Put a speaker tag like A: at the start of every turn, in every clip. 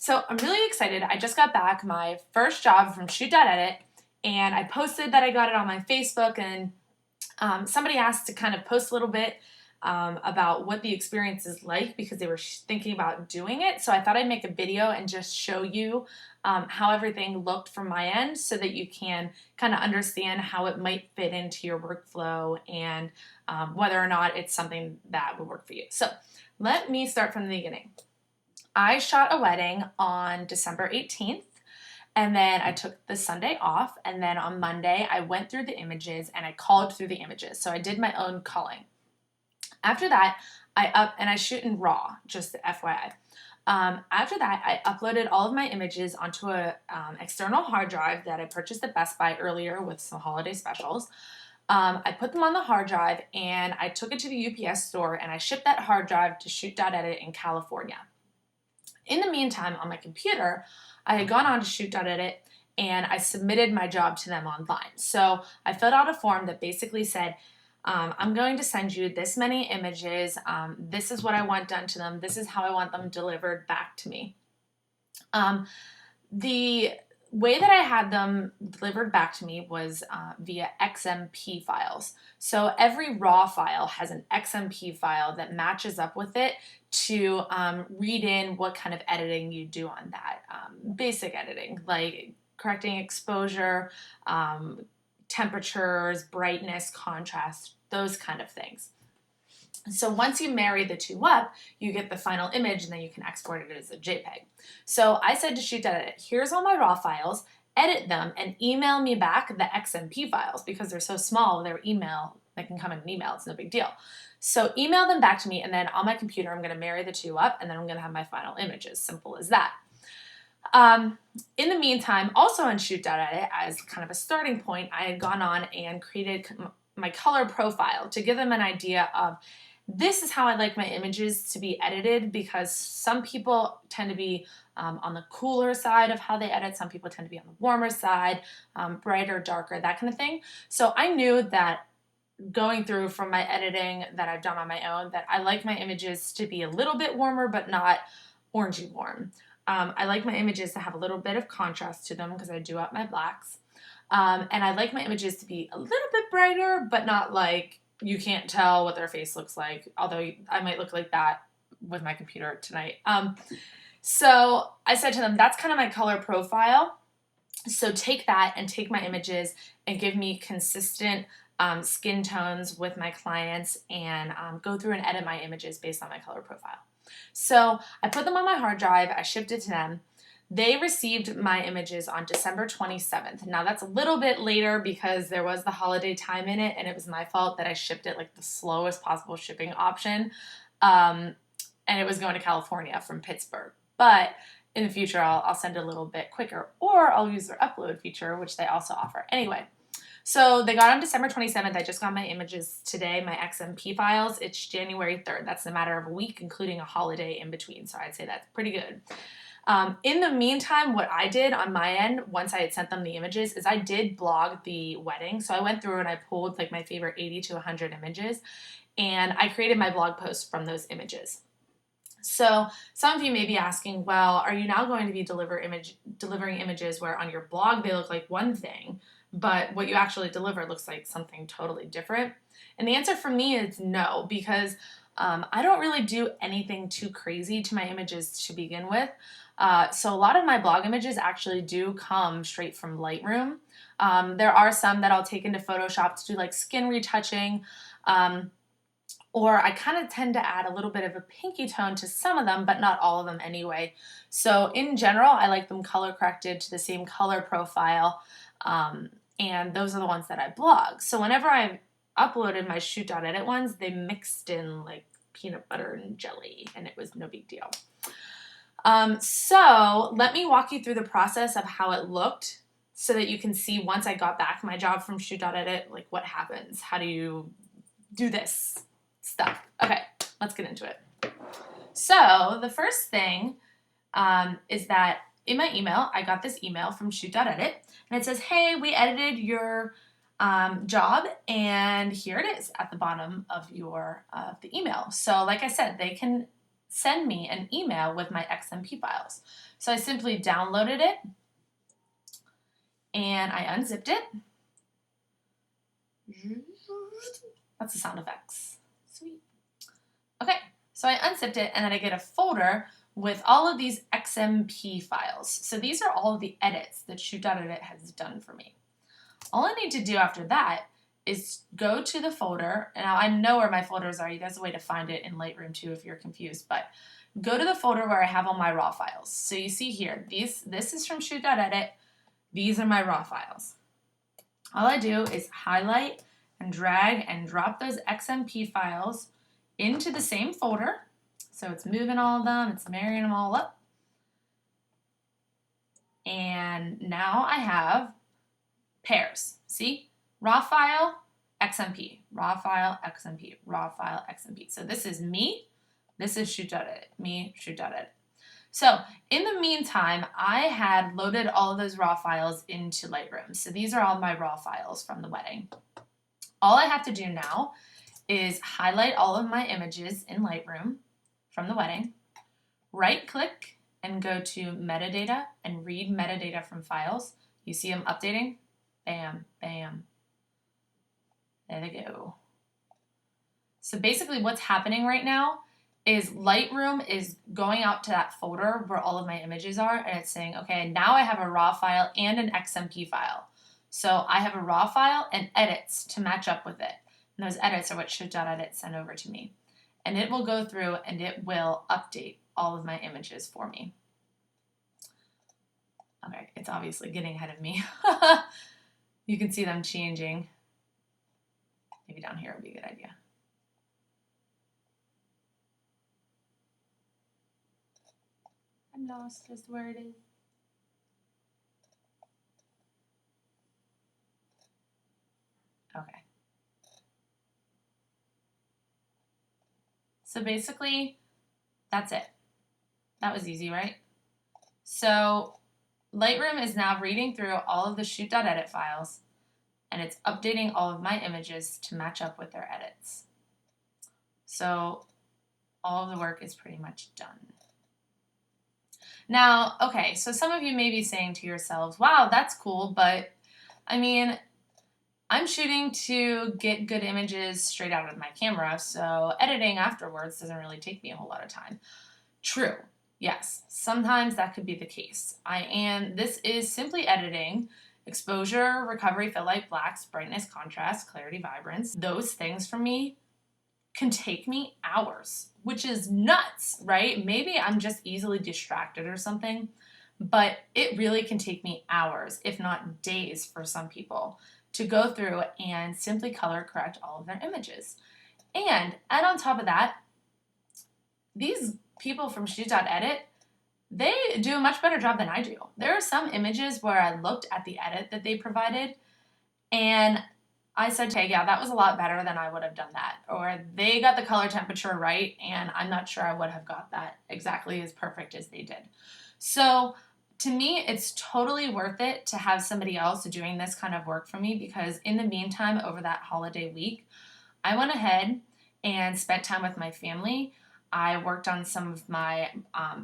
A: So I'm really excited. I just got back my first job from ShootDotEdit, and I posted that I got it on my Facebook, and somebody asked to kind of post a little bit about what the experience is like because they were thinking about doing it. So I thought I'd make a video and just show you how everything looked from my end so that you can kind of understand how it might fit into your workflow and whether or not it's something that would work for you. So let me start from the beginning. I shot a wedding on December 18th, and then I took the Sunday off, and then on Monday I went through the images and I culled through the images. So I did my own culling. After that, I shoot in RAW, just FYI. After that, I uploaded all of my images onto a external hard drive that I purchased at Best Buy earlier with some holiday specials. I put them on the hard drive and I took it to the UPS store and I shipped that hard drive to ShootDotEdit in California. In the meantime, on my computer, I had gone on to ShootDotEdit and I submitted my job to them online. So I filled out a form that basically said, I'm going to send you this many images. This is what I want done to them. This is how I want them delivered back to me. The way that I had them delivered back to me was via XMP files. So every RAW file has an XMP file that matches up with it to read in what kind of editing you do on that. Basic editing, like correcting exposure, temperatures, brightness, contrast, those kind of things. So once you marry the two up, you get the final image and then you can export it as a JPEG. So I said to ShootDotEdit, here's all my RAW files, edit them and email me back the XMP files because they're so small, they can come in an email, it's no big deal. So email them back to me and then on my computer I'm going to marry the two up and then I'm going to have my final images, simple as that. In the meantime, also on ShootDotEdit, as kind of a starting point, I had gone on and created my color profile to give them an idea of this is how I like my images to be edited because some people tend to be on the cooler side of how they edit. Some people tend to be on the warmer side, brighter, darker, that kind of thing. So I knew that going through from my editing that I've done on my own that I like my images to be a little bit warmer but not orangey warm. I like my images to have a little bit of contrast to them because I do up my blacks. And I like my images to be a little bit brighter, but not like you can't tell what their face looks like, although I might look like that with my computer tonight. So I said to them, that's kind of my color profile. So take that and take my images and give me consistent skin tones with my clients and go through and edit my images based on my color profile. So I put them on my hard drive, I shipped it to them. They received my images on December 27th. Now that's a little bit later because there was the holiday time in it and it was my fault that I shipped it like the slowest possible shipping option. And it was going to California from Pittsburgh. But in the future, I'll send it a little bit quicker or I'll use their upload feature, which they also offer. Anyway, so they got on December 27th. I just got my images today, my XMP files. It's January 3rd. That's a matter of a week, including a holiday in between. So I'd say that's pretty good. In the meantime, what I did on my end, once I had sent them the images, is I did blog the wedding. So I went through and I pulled like my favorite 80 to 100 images, and I created my blog post from those images. So some of you may be asking, well, are you now going to be delivering images where on your blog they look like one thing, but what you actually deliver looks like something totally different? And the answer for me is no, because I don't really do anything too crazy to my images to begin with. So a lot of my blog images actually do come straight from Lightroom. There are some that I'll take into Photoshop to do like skin retouching, or I kind of tend to add a little bit of a pinky tone to some of them, but not all of them anyway. So in general, I like them color corrected to the same color profile, and those are the ones that I blog. So whenever I uploaded my ShootDotEdit ones, they mixed in like peanut butter and jelly, and it was no big deal. So let me walk you through the process of how it looked so that you can see once I got back my job from ShootDotEdit, like what happens. How do you do this stuff? Okay, let's get into it. So the first thing is that in my email, I got this email from ShootDotEdit, and it says, hey, we edited your job, and here it is at the bottom of the email. So like I said, they can send me an email with my XMP files. So I simply downloaded it and I unzipped it. That's the sound effects. Sweet. Okay, so I unzipped it and then I get a folder with all of these XMP files. So these are all of the edits that ShootDotEdit has done for me. All I need to do after that is go to the folder. Now I know where my folders are. There's a way to find it in Lightroom too if you're confused, but go to the folder where I have all my raw files. So you see here, this is from ShootDotEdit. These are my raw files. All I do is highlight and drag and drop those XMP files into the same folder. So it's moving all of them, it's marrying them all up. And now I have pairs. See? Raw file, XMP, raw file, XMP, raw file, XMP. So this is me, this is ShootDotEdit, me, ShootDotEdit. So in the meantime, I had loaded all of those raw files into Lightroom. So these are all my raw files from the wedding. All I have to do now is highlight all of my images in Lightroom from the wedding, right click and go to metadata and read metadata from files. You see them updating? Bam, bam. There they go. So basically what's happening right now is Lightroom is going out to that folder where all of my images are, and it's saying, okay, now I have a raw file and an XMP file. So I have a raw file and edits to match up with it. And those edits are what ShootDotEdit sent over to me. And it will go through and it will update all of my images for me. Okay, it's obviously getting ahead of me. You can see them changing. Maybe down here would be a good idea. I'm lost as to where it is. Okay. So basically, that's it. That was easy, right? So Lightroom is now reading through all of the ShootDotEdit files, and it's updating all of my images to match up with their edits. So all of the work is pretty much done. Now, okay, so some of you may be saying to yourselves, wow, that's cool, but I mean, I'm shooting to get good images straight out of my camera, so editing afterwards doesn't really take me a whole lot of time. True, yes, sometimes that could be the case. This is simply editing, exposure, recovery, fill light, blacks, brightness, contrast, clarity, vibrance. Those things for me can take me hours, which is nuts, right? Maybe I'm just easily distracted or something, but it really can take me hours, if not days for some people, to go through and simply color correct all of their images. And on top of that, these people from ShootDotEdit, they do a much better job than I do. There are some images where I looked at the edit that they provided and I said, okay, yeah, that was a lot better than I would have done that. Or they got the color temperature right, and I'm not sure I would have got that exactly as perfect as they did. So to me, it's totally worth it to have somebody else doing this kind of work for me, because in the meantime, over that holiday week, I went ahead and spent time with my family. I worked on some of my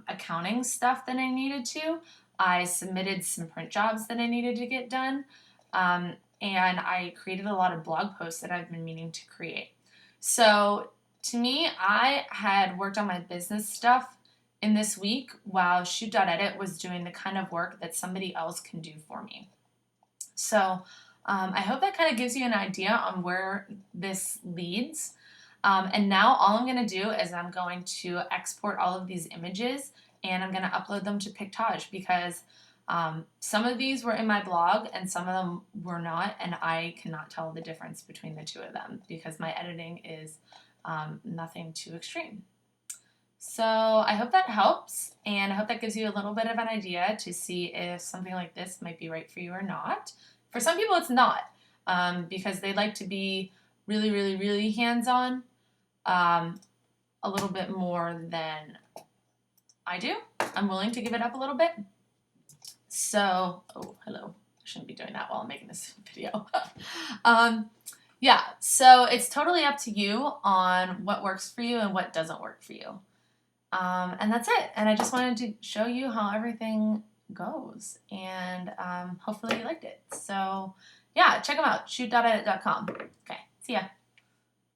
A: accounting stuff that I needed to. I submitted some print jobs that I needed to get done. And I created a lot of blog posts that I've been meaning to create. So to me, I had worked on my business stuff in this week while ShootDotEdit was doing the kind of work that somebody else can do for me. So I hope that kind of gives you an idea on where this leads. And now all I'm going to do is I'm going to export all of these images and I'm going to upload them to Pictage, because some of these were in my blog and some of them were not, and I cannot tell the difference between the two of them because my editing is nothing too extreme. So I hope that helps, and I hope that gives you a little bit of an idea to see if something like this might be right for you or not. For some people it's not, because they like to be really, really, really hands-on, a little bit more than I do. I'm willing to give it up a little bit. So, oh, hello. I shouldn't be doing that while I'm making this video. Yeah, so it's totally up to you on what works for you and what doesn't work for you. And that's it. And I just wanted to show you how everything goes. And hopefully you liked it. So yeah, check them out, shoot.edit.com. Okay, see ya.